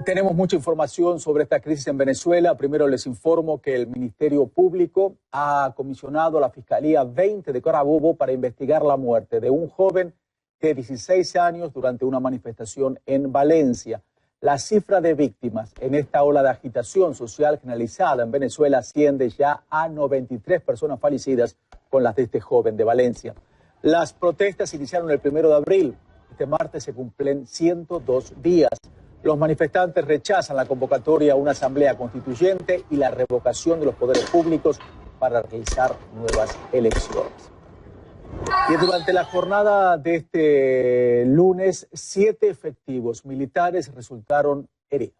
Tenemos mucha información sobre esta crisis en Venezuela. Primero les informo que el Ministerio Público ha comisionado a la Fiscalía 20 de Carabobo para investigar la muerte de un joven de 16 años durante una manifestación en Valencia. La cifra de víctimas en esta ola de agitación social generalizada en Venezuela asciende ya a 93 personas fallecidas, con las de este joven de Valencia. Las protestas iniciaron el 1 de abril. Este martes se cumplen 102 días. Los manifestantes rechazan la convocatoria a una asamblea constituyente y la revocación de los poderes públicos para realizar nuevas elecciones. Y durante la jornada de este lunes, 7 efectivos militares resultaron heridos.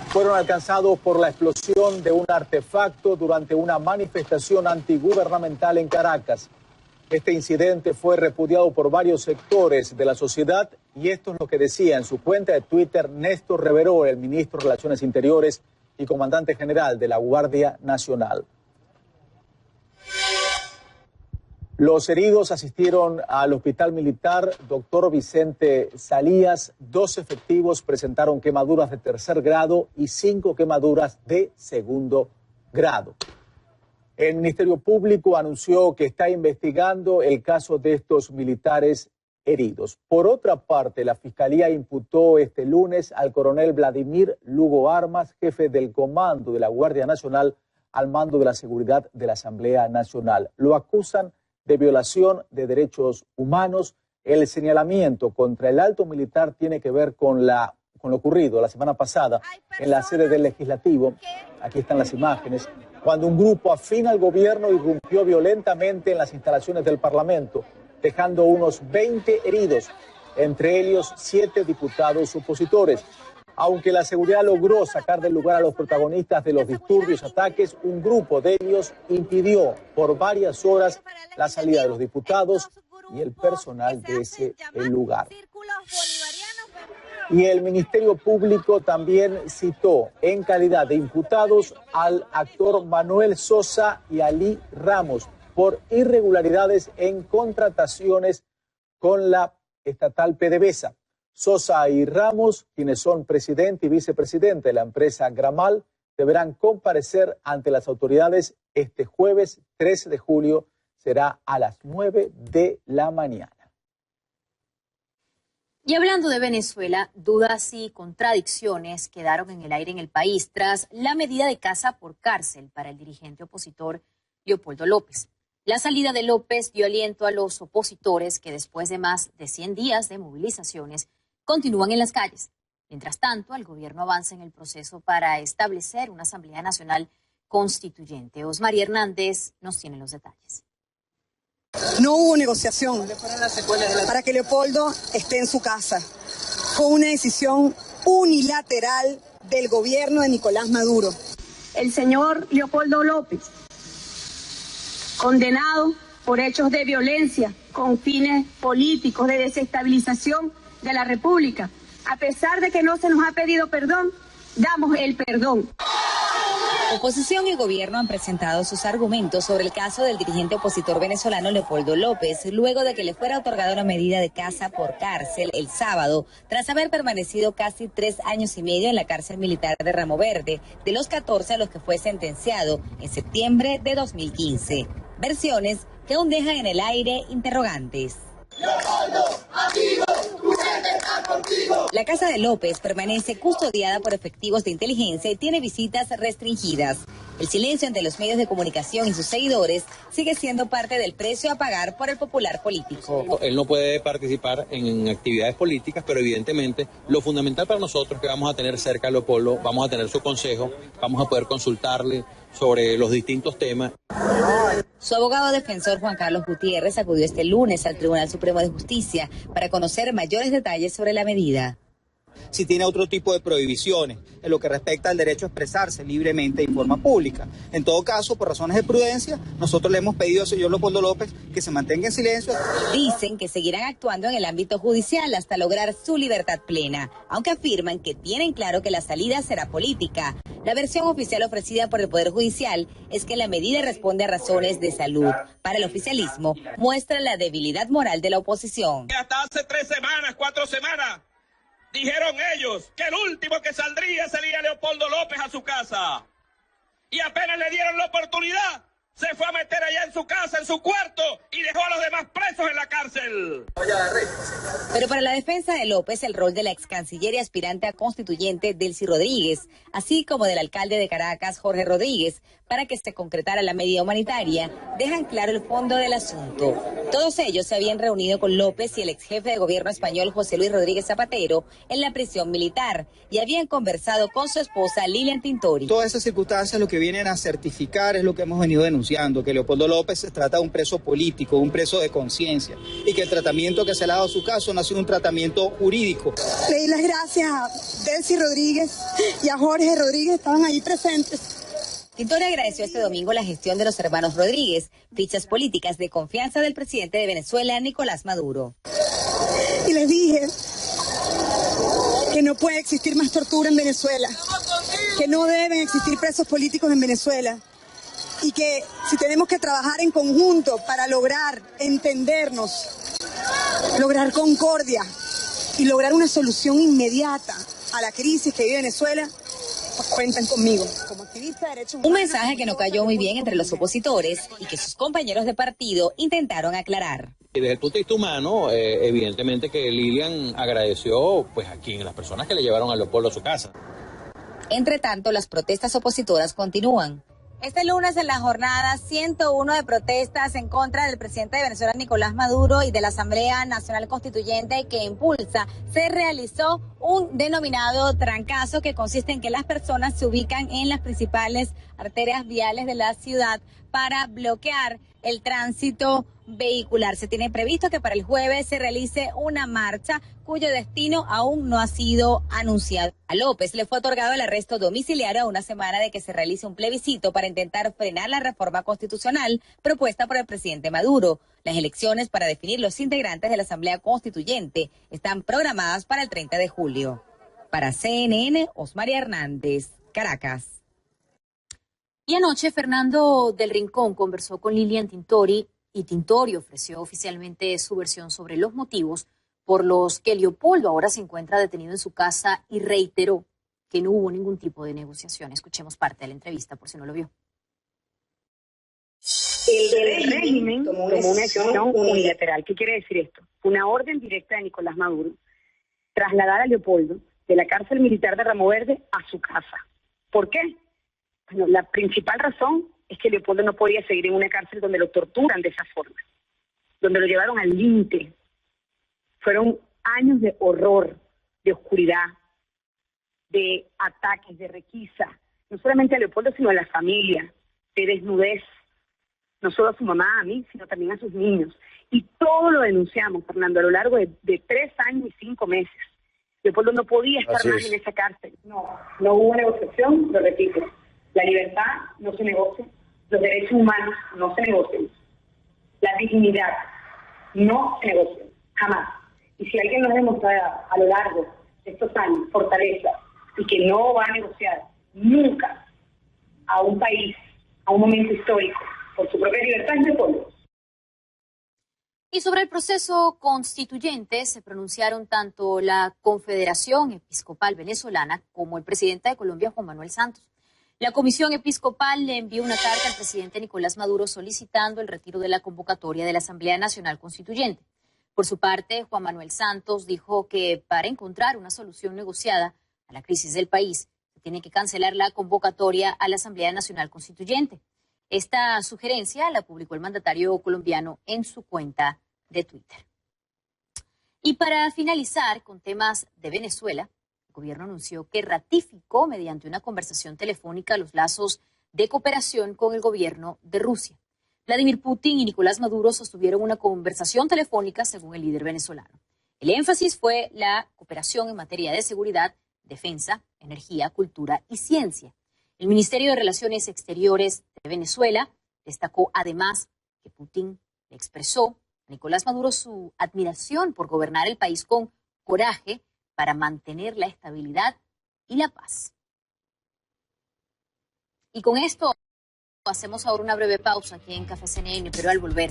Fueron alcanzados por la explosión de un artefacto durante una manifestación antigubernamental en Caracas. Este incidente fue repudiado por varios sectores de la sociedad y esto es lo que decía en su cuenta de Twitter Néstor Reverol, el ministro de Relaciones Interiores y comandante general de la Guardia Nacional. Los heridos asistieron al hospital militar Dr. Vicente Salías. 2 efectivos presentaron quemaduras de 3er grado y 5 quemaduras de 2º grado. El Ministerio Público anunció que está investigando el caso de estos militares heridos. Por otra parte, la Fiscalía imputó este lunes al coronel Vladimir Lugo Armas, jefe del comando de la Guardia Nacional, al mando de la seguridad de la Asamblea Nacional. Lo acusan de violación de derechos humanos. El señalamiento contra el alto militar tiene que ver con lo ocurrido la semana pasada en la sede del Legislativo. Aquí están las imágenes, cuando un grupo afín al gobierno irrumpió violentamente en las instalaciones del Parlamento, dejando unos 20 heridos, entre ellos 7 diputados opositores. Aunque la seguridad logró sacar del lugar a los protagonistas de los disturbios ataques, un grupo de ellos impidió por varias horas la salida de los diputados y el personal de ese lugar. Y el Ministerio Público también citó en calidad de imputados al actor Manuel Sosa y Ali Ramos por irregularidades en contrataciones con la estatal PDVSA. Sosa y Ramos, quienes son presidente y vicepresidente de la empresa Gramal, deberán comparecer ante las autoridades este jueves 13 de julio. Será a las 9 de la mañana. Y hablando de Venezuela, dudas y contradicciones quedaron en el aire en el país tras la medida de casa por cárcel para el dirigente opositor Leopoldo López. La salida de López dio aliento a los opositores que después de más de 100 días de movilizaciones continúan en las calles. Mientras tanto, el gobierno avanza en el proceso para establecer una Asamblea Nacional Constituyente. Osmari Hernández nos tiene los detalles. No hubo negociación para que Leopoldo esté en su casa. Fue una decisión unilateral del gobierno de Nicolás Maduro. El señor Leopoldo López, condenado por hechos de violencia con fines políticos de desestabilización de la República. A pesar de que no se nos ha pedido perdón, damos el perdón. Oposición y gobierno han presentado sus argumentos sobre el caso del dirigente opositor venezolano Leopoldo López, luego de que le fuera otorgada una medida de casa por cárcel el sábado, tras haber permanecido casi 3 años y medio en la cárcel militar de Ramo Verde, de los 14 a los que fue sentenciado en septiembre de 2015. Versiones que aún dejan en el aire interrogantes. Leopoldo, amigo, tu gente está contigo. La casa de López permanece custodiada por efectivos de inteligencia y tiene visitas restringidas. El silencio ante los medios de comunicación y sus seguidores sigue siendo parte del precio a pagar por el popular político. Él no puede participar en actividades políticas, pero evidentemente lo fundamental para nosotros es que vamos a tener cerca a Leopoldo, vamos a tener su consejo, vamos a poder consultarle sobre los distintos temas. Su abogado defensor Juan Carlos Gutiérrez acudió este lunes al Tribunal Supremo de Justicia para conocer mayores detalles sobre la medida. si tiene otro tipo de prohibiciones en lo que respecta al derecho a expresarse libremente y en forma pública. En todo caso, por razones de prudencia, nosotros le hemos pedido al señor Leopoldo López que se mantenga en silencio. Dicen que seguirán actuando en el ámbito judicial hasta lograr su libertad plena, aunque afirman que tienen claro que la salida será política. La versión oficial ofrecida por el Poder Judicial es que la medida responde a razones de salud. Para el oficialismo, muestra la debilidad moral de la oposición. Hasta hace 3 semanas, 4 semanas, dijeron ellos que el último que saldría sería Leopoldo López a su casa. Y apenas le dieron la oportunidad, se fue a meter allá en su casa, en su cuarto, y dejó a los demás presos en la cárcel. Pero para la defensa de López, el rol de la ex canciller y aspirante a constituyente Delcy Rodríguez, así como del alcalde de Caracas, Jorge Rodríguez, para que se concretara la medida humanitaria, dejan claro el fondo del asunto. Todos ellos se habían reunido con López y el ex jefe de gobierno español José Luis Rodríguez Zapatero en la prisión militar y habían conversado con su esposa Lilian Tintori. Todas esas circunstancias lo que vienen a certificar es lo que hemos venido denunciando, que Leopoldo López se trata de un preso político, un preso de conciencia, y que el tratamiento que se le ha dado a su caso no ha sido un tratamiento jurídico. Le di las gracias a Delcy Rodríguez y a Jorge Rodríguez, estaban ahí presentes. Tintori agradeció este domingo la gestión de los hermanos Rodríguez, fichas políticas de confianza del presidente de Venezuela, Nicolás Maduro. Y les dije que no puede existir más tortura en Venezuela, que no deben existir presos políticos en Venezuela y que si tenemos que trabajar en conjunto para lograr entendernos, lograr concordia y lograr una solución inmediata a la crisis que vive Venezuela, pues cuentan conmigo. Como activista de derechos humanos. Un mensaje que no cayó muy bien entre los opositores y que sus compañeros de partido intentaron aclarar. Desde el punto de vista humano, evidentemente que Lilian agradeció pues a las personas que le llevaron a Leopoldo a su casa. Entre tanto, las protestas opositoras continúan. Este lunes, en la jornada 101 de protestas en contra del presidente de Venezuela, Nicolás Maduro, y de la Asamblea Nacional Constituyente que impulsa, se realizó un denominado trancazo que consiste en que las personas se ubican en las principales arterias viales de la ciudad para bloquear el tránsito vehicular. Se tiene previsto que para el jueves se realice una marcha cuyo destino aún no ha sido anunciado. A López le fue otorgado el arresto domiciliario a una semana de que se realice un plebiscito para intentar frenar la reforma constitucional propuesta por el presidente Maduro. Las elecciones para definir los integrantes de la Asamblea Constituyente están programadas para el 30 de julio. Para CNN, Osmaria Hernández, Caracas. Y anoche Fernando del Rincón conversó con Lilian Tintori y Tintori ofreció oficialmente su versión sobre los motivos por los que Leopoldo ahora se encuentra detenido en su casa y reiteró que no hubo ningún tipo de negociación. Escuchemos parte de la entrevista por si no lo vio. El régimen tomó una decisión unilateral. ¿Qué quiere decir esto? Una orden directa de Nicolás Maduro, trasladar a Leopoldo de la cárcel militar de Ramo Verde a su casa. ¿Por qué? Bueno, la principal razón es que Leopoldo no podía seguir en una cárcel donde lo torturan de esa forma, donde lo llevaron al límite. Fueron años de horror, de oscuridad, de ataques, de requisa, no solamente a Leopoldo, sino a la familia, de desnudez, no solo a su mamá, a mí, sino también a sus niños. Y todo lo denunciamos, Fernando, a lo largo de 3 años y 5 meses. Leopoldo no podía estar más en esa cárcel. No hubo negociación, lo repito. La libertad no se negocia, los derechos humanos no se negocian, la dignidad no se negocia, jamás. Y si alguien nos demuestra a lo largo de estos años fortaleza y que no va a negociar nunca a un país, a un momento histórico, por su propia libertad, es Leopoldo. Y sobre el proceso constituyente se pronunciaron tanto la Confederación Episcopal Venezolana como el presidente de Colombia, Juan Manuel Santos. La Comisión Episcopal le envió una carta al presidente Nicolás Maduro solicitando el retiro de la convocatoria de la Asamblea Nacional Constituyente. Por su parte, Juan Manuel Santos dijo que para encontrar una solución negociada a la crisis del país, se tiene que cancelar la convocatoria a la Asamblea Nacional Constituyente. Esta sugerencia la publicó el mandatario colombiano en su cuenta de Twitter. Y para finalizar con temas de Venezuela, el gobierno anunció que ratificó mediante una conversación telefónica los lazos de cooperación con el gobierno de Rusia. Vladimir Putin y Nicolás Maduro sostuvieron una conversación telefónica según el líder venezolano. El énfasis fue la cooperación en materia de seguridad, defensa, energía, cultura y ciencia. El Ministerio de Relaciones Exteriores de Venezuela destacó además que Putin le expresó a Nicolás Maduro su admiración por gobernar el país con coraje para mantener la estabilidad y la paz. Y con esto hacemos ahora una breve pausa aquí en Café CNN, pero al volver,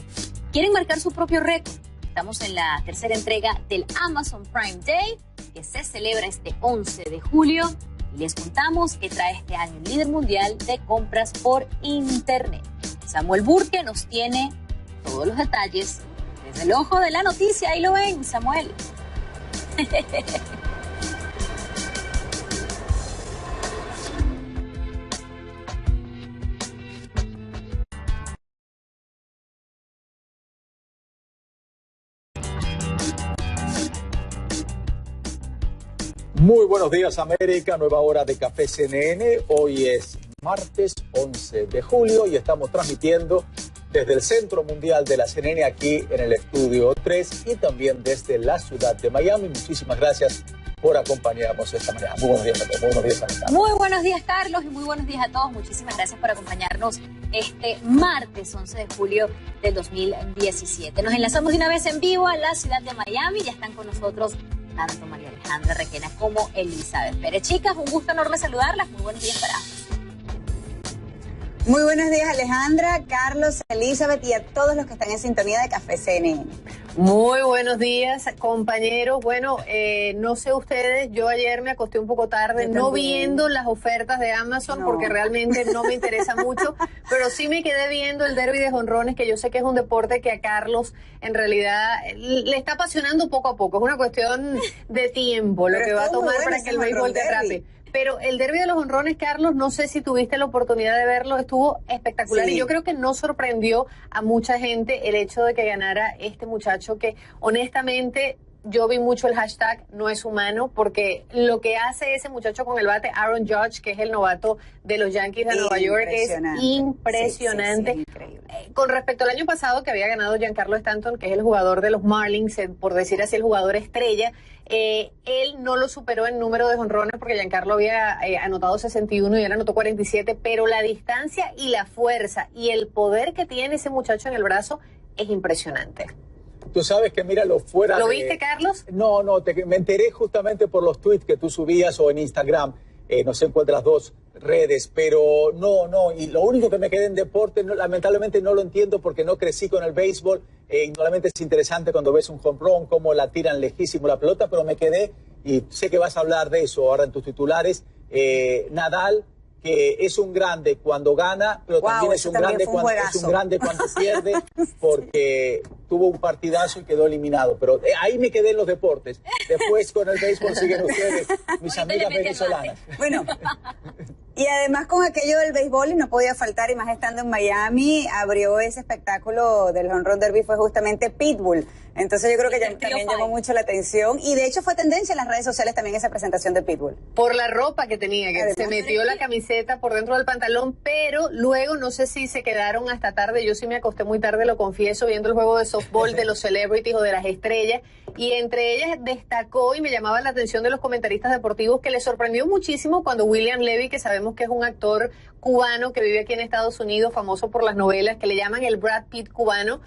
¿quieren marcar su propio récord? Estamos en la tercera entrega del Amazon Prime Day, que se celebra este 11 de julio. Y les contamos que trae este año el líder mundial de compras por Internet. Samuel Burke nos tiene todos los detalles desde el ojo de la noticia. Ahí lo ven, Samuel. Muy buenos días, América. Nueva hora de Café CNN. Hoy es martes 11 de julio y estamos transmitiendo desde el Centro Mundial de la CNN aquí en el Estudio 3 y también desde la ciudad de Miami. Muchísimas gracias por acompañarnos esta mañana. Muy buenos días a todos. Muy buenos días, América. Muy buenos días, Carlos, y muy buenos días a todos. Muchísimas gracias por acompañarnos este martes 11 de julio del 2017. Nos enlazamos de una vez en vivo a la ciudad de Miami. Ya están con nosotros tanto María Alejandra Requena como Elizabeth Pérez. Chicas, un gusto enorme saludarlas. Muy buenos días para ambas. Muy buenos días, Alejandra, Carlos, Elizabeth y a todos los que están en sintonía de Café CNN. Muy buenos días, compañeros. Bueno, no sé ustedes, yo ayer me acosté un poco tarde, no viendo las ofertas de Amazon porque realmente no me interesa mucho, pero sí me quedé viendo el derbi de jonrones, que yo sé que es un deporte que a Carlos en realidad le está apasionando poco a poco. Es una cuestión de tiempo lo que va a tomar para que el béisbol te atrape. Pero el derbi de los jonrones, Carlos, no sé si tuviste la oportunidad de verlo, estuvo espectacular. Sí. Y yo creo que no sorprendió a mucha gente el hecho de que ganara este muchacho que honestamente yo vi mucho el hashtag no es humano, porque lo que hace ese muchacho con el bate, Aaron Judge, que es el novato de los Yankees de Nueva York, es impresionante. Sí, increíble. Con respecto al año pasado que había ganado Giancarlo Stanton, que es el jugador de los Marlins, por decir así, el jugador estrella, él no lo superó en número de jonrones porque Giancarlo había anotado 61 y él anotó 47, pero la distancia y la fuerza y el poder que tiene ese muchacho en el brazo es impresionante. Tú sabes que míralo fuera. ¿Lo viste, Carlos? No, me enteré justamente por los tweets que tú subías o en Instagram. No sé en cuál de las dos redes, pero no. Y lo único que me queda en deporte, lamentablemente no lo entiendo porque no crecí con el béisbol. Indudablemente es interesante cuando ves un home run, cómo la tiran lejísimo la pelota, pero me quedé, y sé que vas a hablar de eso ahora en tus titulares, Nadal, que es un grande cuando gana, pero también es un grande cuando pierde, porque tuvo un partidazo y quedó eliminado. Pero ahí me quedé en los deportes. Después con el béisbol siguen ustedes, mis amigas venezolanas. Bueno, y además con aquello del béisbol, y no podía faltar, y más estando en Miami, abrió ese espectáculo del Home Run Derby, fue justamente Pitbull. Entonces yo creo que también llamó mucho la atención, y de hecho fue tendencia en las redes sociales también esa presentación de Pitbull. Por la ropa que tenía, que además, se metió la camiseta por dentro del pantalón, pero luego no sé si se quedaron hasta tarde, yo sí me acosté muy tarde, lo confieso, viendo el juego de softball de los celebrities o de las estrellas, y entre ellas destacó y me llamaba la atención de los comentaristas deportivos que les sorprendió muchísimo cuando William Levy, que sabemos que es un actor cubano que vive aquí en Estados Unidos, famoso por las novelas, que le llaman el Brad Pitt cubano,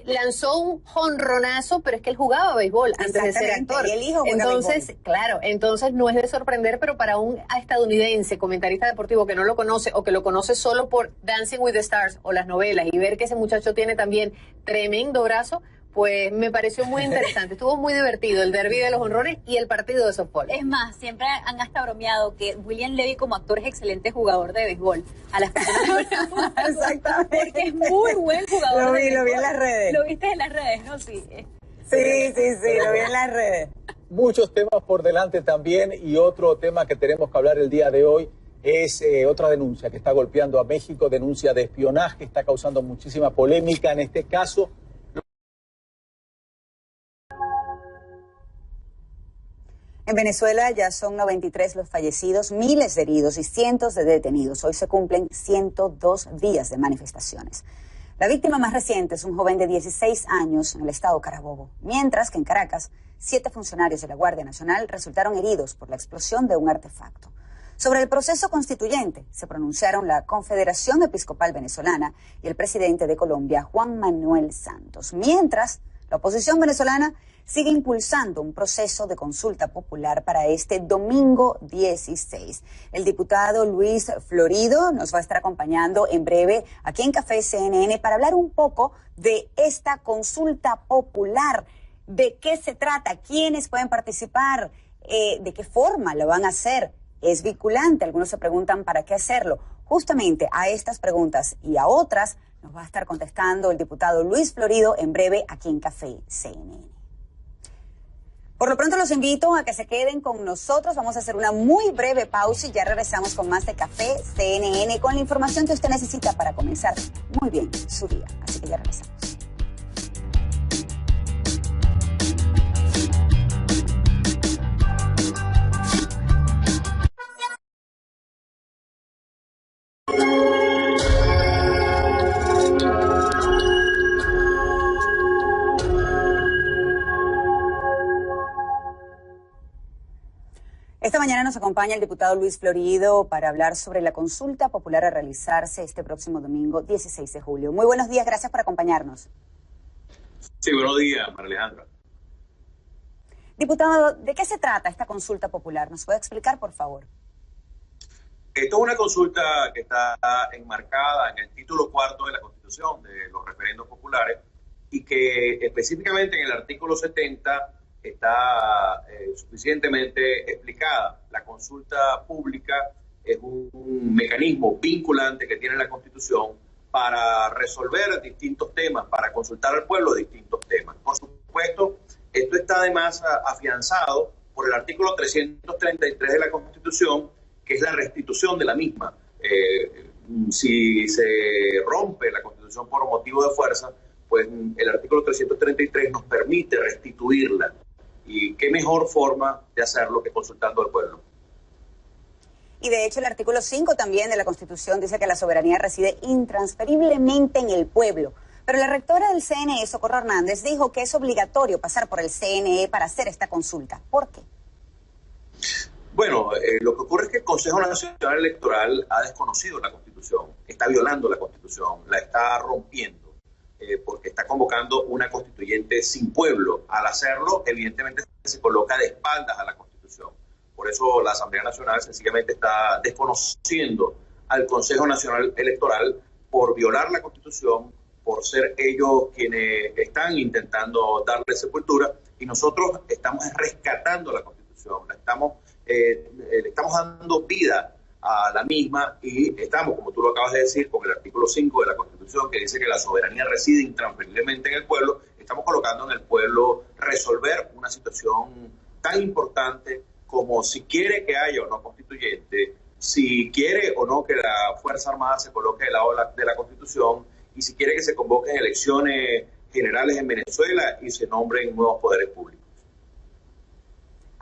lanzó un jonronazo, pero es que él jugaba béisbol antes de ser actor. Y el hijo juega entonces, béisbol. Claro, entonces no es de sorprender, pero para un estadounidense, comentarista deportivo que no lo conoce o que lo conoce solo por Dancing with the Stars o las novelas y ver que ese muchacho tiene también tremendo brazo, pues me pareció muy interesante. Estuvo muy divertido el derbi de los jonrones y el partido de softball. Es más, siempre han hasta bromeado que William Levy como actor es excelente juguador de béisbol. A las personas exactamente. Porque es muy buen jugador. Lo vi en las redes. Lo viste en las redes, ¿no? Sí. Sí, lo vi en las redes. Muchos temas por delante también, y otro tema que tenemos que hablar el día de hoy es otra denuncia que está golpeando a México, denuncia de espionaje, está causando muchísima polémica en este caso. En Venezuela ya son 93 los fallecidos, miles de heridos y cientos de detenidos. Hoy se cumplen 102 días de manifestaciones. La víctima más reciente es un joven de 16 años en el estado Carabobo, mientras que en Caracas 7 funcionarios de la Guardia Nacional resultaron heridos por la explosión de un artefacto. Sobre el proceso constituyente se pronunciaron la Confederación Episcopal Venezolana y el presidente de Colombia, Juan Manuel Santos, mientras la oposición venezolana sigue impulsando un proceso de consulta popular para este domingo 16. El diputado Luis Florido nos va a estar acompañando en breve aquí en Café CNN para hablar un poco de esta consulta popular, de qué se trata, quiénes pueden participar, de qué forma lo van a hacer. ¿Es vinculante? Algunos se preguntan para qué hacerlo. Justamente a estas preguntas y a otras nos va a estar contestando el diputado Luis Florido en breve aquí en Café CNN. Por lo pronto los invito a que se queden con nosotros. Vamos a hacer una muy breve pausa y ya regresamos con más de Café CNN con la información que usted necesita para comenzar muy bien su día. Así que ya regresamos. Esta mañana nos acompaña el diputado Luis Florido para hablar sobre la consulta popular a realizarse este próximo domingo 16 de julio. Muy buenos días, gracias por acompañarnos. Sí, buenos días, María Alejandra. Diputado, ¿de qué se trata esta consulta popular? ¿Nos puede explicar, por favor? Esto es una consulta que está enmarcada en el título 4 de la Constitución de los referendos populares y que específicamente en el artículo 70 está suficientemente explicada. La consulta pública es un mecanismo vinculante que tiene la Constitución para resolver distintos temas, para consultar al pueblo distintos temas. Por supuesto, esto está además afianzado por el artículo 333 de la Constitución, que es la restitución de la misma. Si se rompe la Constitución por motivo de fuerza, pues el artículo 333 nos permite restituirla. Y qué mejor forma de hacerlo que consultando al pueblo. Y de hecho el artículo 5 también de la Constitución dice que la soberanía reside intransferiblemente en el pueblo. Pero la rectora del CNE, Socorro Hernández, dijo que es obligatorio pasar por el CNE para hacer esta consulta. ¿Por qué? Bueno, lo que ocurre es que el Consejo Nacional Electoral ha desconocido la Constitución, está violando la Constitución, la está rompiendo. Porque está convocando una constituyente sin pueblo. Al hacerlo, evidentemente se coloca de espaldas a la Constitución. Por eso la Asamblea Nacional sencillamente está desconociendo al Consejo Nacional Electoral por violar la Constitución, por ser ellos quienes están intentando darle sepultura, y nosotros estamos rescatando la Constitución, le estamos dando vida a la misma y estamos, como tú lo acabas de decir, con el artículo 5 de la Constitución que dice que la soberanía reside intransferiblemente en el pueblo. Estamos colocando en el pueblo resolver una situación tan importante como si quiere que haya o no constituyente, si quiere o no que la Fuerza Armada se coloque del lado de la Constitución y si quiere que se convoquen elecciones generales en Venezuela y se nombren nuevos poderes públicos.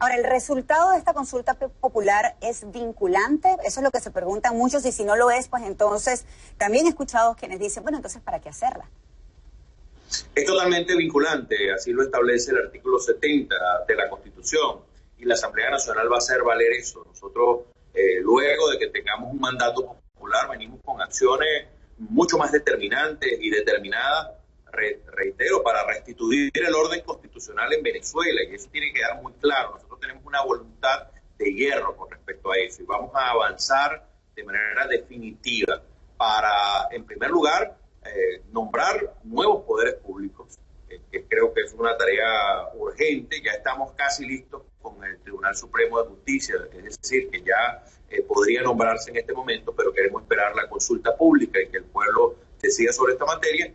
Ahora, ¿el resultado de esta consulta popular es vinculante? Eso es lo que se preguntan muchos, y si no lo es, pues entonces también he escuchado quienes dicen, bueno, entonces, ¿para qué hacerla? Es totalmente vinculante, así lo establece el artículo 70 de la Constitución, y la Asamblea Nacional va a hacer valer eso. Nosotros, luego de que tengamos un mandato popular, venimos con acciones mucho más determinantes y determinadas, reitero, para restituir el orden constitucional en Venezuela, y eso tiene que quedar muy claro. Nosotros tenemos una voluntad de hierro con respecto a eso y vamos a avanzar de manera definitiva para, en primer lugar, nombrar nuevos poderes públicos, que creo que es una tarea urgente. Ya estamos casi listos con el Tribunal Supremo de Justicia, es decir, que ya podría nombrarse en este momento, pero queremos esperar la consulta pública y que el pueblo decida sobre esta materia.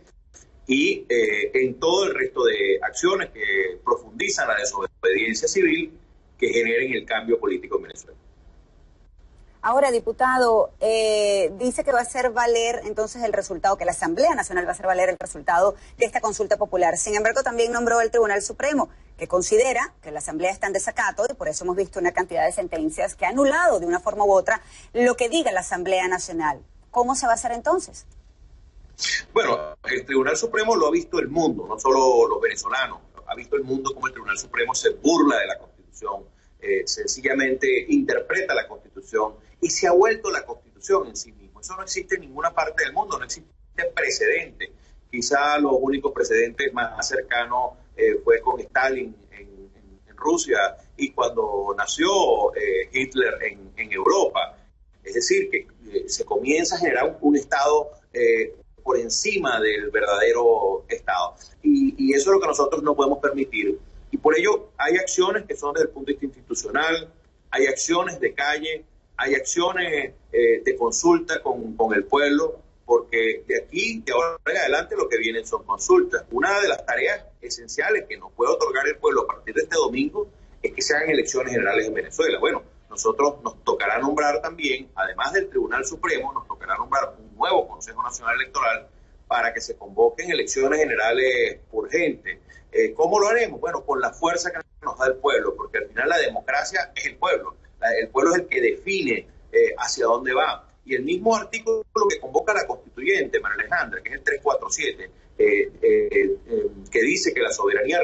Y en todo el resto de acciones que profundizan la desobediencia civil que generen el cambio político en Venezuela. Ahora, diputado, dice que va a hacer valer entonces el resultado, que la Asamblea Nacional va a hacer valer el resultado de esta consulta popular. Sin embargo, también nombró el Tribunal Supremo, que considera que la Asamblea está en desacato, y por eso hemos visto una cantidad de sentencias que ha anulado de una forma u otra lo que diga la Asamblea Nacional. ¿Cómo se va a hacer entonces? Bueno, el Tribunal Supremo lo ha visto el mundo, no solo los venezolanos. ha visto el mundo como el Tribunal Supremo se burla de la Constitución, sencillamente interpreta la Constitución y se ha vuelto la Constitución en sí mismo. Eso no existe en ninguna parte del mundo, no existe precedente. Quizá los únicos precedentes más cercanos fue con Stalin en Rusia y cuando nació Hitler en Europa. Es decir, que se comienza a generar un Estado por encima del verdadero Estado. Y eso es lo que nosotros no podemos permitir. Y por ello hay acciones que son desde el punto de vista institucional, hay acciones de calle, hay acciones de consulta con el pueblo, porque de aquí, de ahora en adelante, lo que vienen son consultas. Una de las tareas esenciales que nos puede otorgar el pueblo a partir de este domingo es que se hagan elecciones generales en Venezuela. Bueno, nosotros nos tocará nombrar también, además del Tribunal Supremo, nos tocará nombrar un nuevo Consejo Nacional Electoral para que se convoquen elecciones generales urgentes. ¿Cómo lo haremos? Bueno, con la fuerza que nos da el pueblo, porque al final la democracia es el pueblo. El pueblo es el que define hacia dónde va. Y el mismo artículo que convoca la Constituyente, María Alejandra, que es el 347, que dice que la soberanía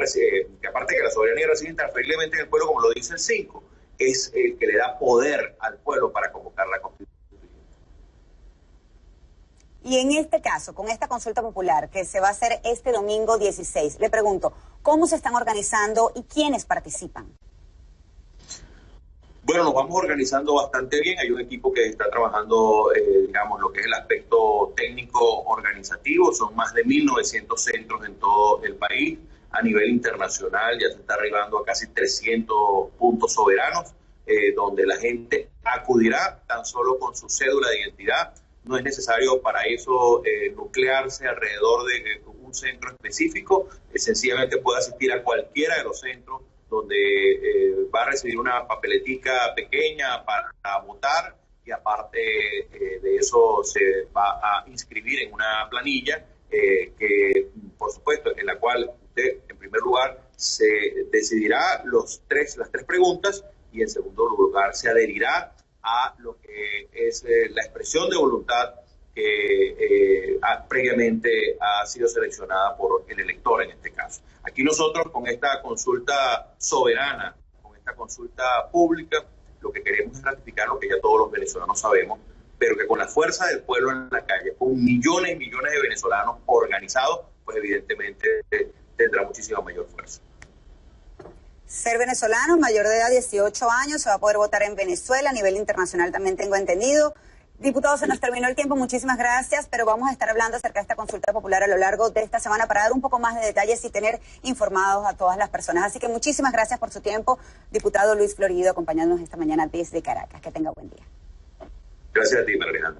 que aparte que la soberanía reside intransferiblemente en el pueblo, como lo dice el 5, es el que le da poder al pueblo para convocar la Constitución. Y en este caso, con esta consulta popular que se va a hacer este domingo 16, le pregunto, ¿cómo se están organizando y quiénes participan? Bueno, nos vamos organizando bastante bien. Hay un equipo que está trabajando, digamos, lo que es el aspecto técnico organizativo. Son más de 1.900 centros en todo el país. A nivel internacional ya se está arribando a casi 300 puntos soberanos, donde la gente acudirá tan solo con su cédula de identidad. No es necesario para eso nuclearse alrededor de un centro específico. Sencillamente puede asistir a cualquiera de los centros donde va a recibir una papeletica pequeña para votar y aparte de eso se va a inscribir en una planilla que, por supuesto, en la cual usted, en primer lugar, se decidirá las tres preguntas y en segundo lugar se adherirá a lo que es la expresión de voluntad que previamente ha sido seleccionada por el elector en este caso. Aquí nosotros con esta consulta soberana, con esta consulta pública, lo que queremos es ratificar lo que ya todos los venezolanos sabemos, pero que con la fuerza del pueblo en la calle, con millones y millones de venezolanos organizados, pues evidentemente tendrá muchísima mayor fuerza. Ser venezolano, mayor de edad, 18 años, se va a poder votar en Venezuela, a nivel internacional también tengo entendido. Diputado, se nos terminó el tiempo, muchísimas gracias, pero vamos a estar hablando acerca de esta consulta popular a lo largo de esta semana para dar un poco más de detalles y tener informados a todas las personas. Así que muchísimas gracias por su tiempo, diputado Luis Florido, acompañándonos esta mañana desde Caracas. Que tenga buen día. Gracias a ti, María Alejandra.